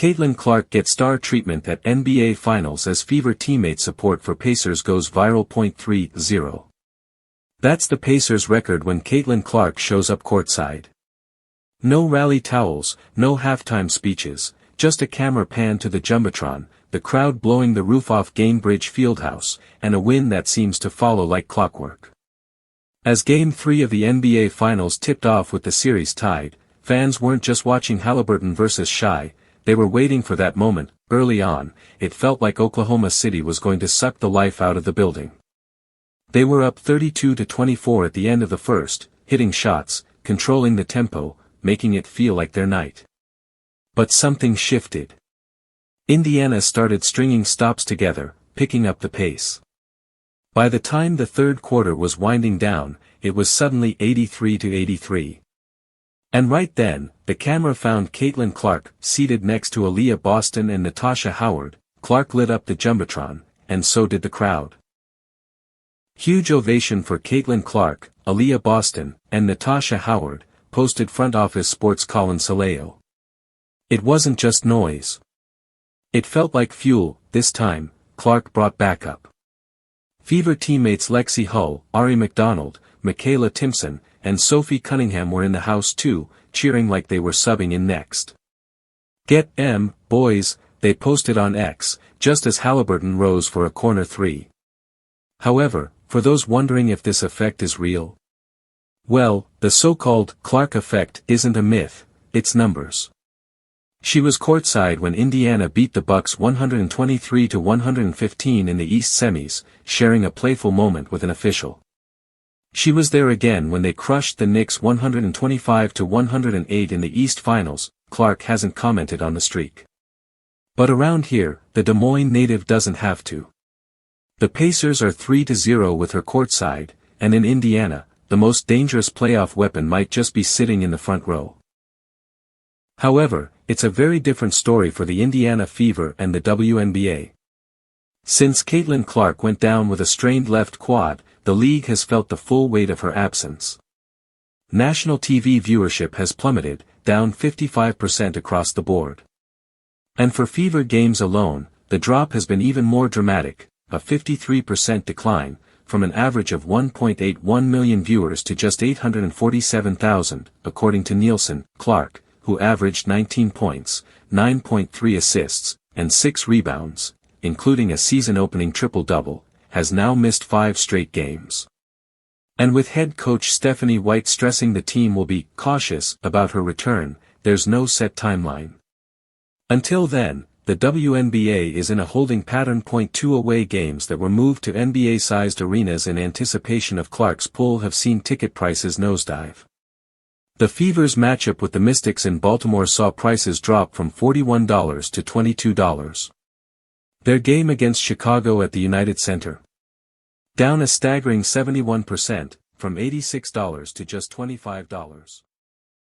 Caitlin Clark gets star treatment at NBA Finals as Fever teammate support for Pacers goes viral. 30. That's the Pacers' record when Caitlin Clark shows up courtside. No rally towels, no halftime speeches, just a camera pan to the Jumbotron, the crowd blowing the roof off Gainbridge Fieldhouse, and a win that seems to follow like clockwork. As Game 3 of the NBA Finals tipped off with the series tied, fans weren't just watching Halliburton versus Shai, they were waiting for that moment. Early on, it felt like Oklahoma City was going to suck the life out of the building. They were up 32-24 at the end of the first, hitting shots, controlling the tempo, making it feel like their night. But something shifted. Indiana started stringing stops together, picking up the pace. By the time the third quarter was winding down, it was suddenly 83-83. And right then, the camera found Caitlin Clark seated next to Aaliyah Boston and Natasha Howard. Clark lit up the Jumbotron, and so did the crowd. Huge ovation for Caitlin Clark, Aaliyah Boston, and Natasha Howard, posted front office sports Colin Saleo. It wasn't just noise. It felt like fuel. This time, Clark brought backup. Fever teammates Lexi Hull, Ari McDonald, Michaela Timpson, and Sophie Cunningham were in the house too, cheering like they were subbing in next. "Get M, boys," they posted on X, just as Halliburton rose for a corner three. However, for those wondering if this effect is real, well, the so-called Clark effect isn't a myth, it's numbers. She was courtside when Indiana beat the Bucks 123-115 in the East semis, sharing a playful moment with an official. She was there again when they crushed the Knicks 125-108 in the East Finals. Clark hasn't commented on the streak. But around here, the Des Moines native doesn't have to. The Pacers are 3-0 with her courtside, and in Indiana, the most dangerous playoff weapon might just be sitting in the front row. However, it's a very different story for the Indiana Fever and the WNBA. Since Caitlin Clark went down with a strained left quad, the league has felt the full weight of her absence. National TV viewership has plummeted, down 55% across the board. And for Fever games alone, the drop has been even more dramatic, a 53% decline, from an average of 1.81 million viewers to just 847,000, according to Nielsen. Clark, who averaged 19 points, 9.3 assists, and 6 rebounds, including a season-opening triple-double, has now missed 5 straight games. And with head coach Stephanie White stressing the team will be cautious about her return, there's no set timeline. Until then, the WNBA is in a holding pattern. 2 away games that were moved to NBA-sized arenas in anticipation of Clark's pull have seen ticket prices nosedive. The Fever's matchup with the Mystics in Baltimore saw prices drop from $41 to $22. Their game against Chicago at the United Center, down a staggering 71%, from $86 to just $25.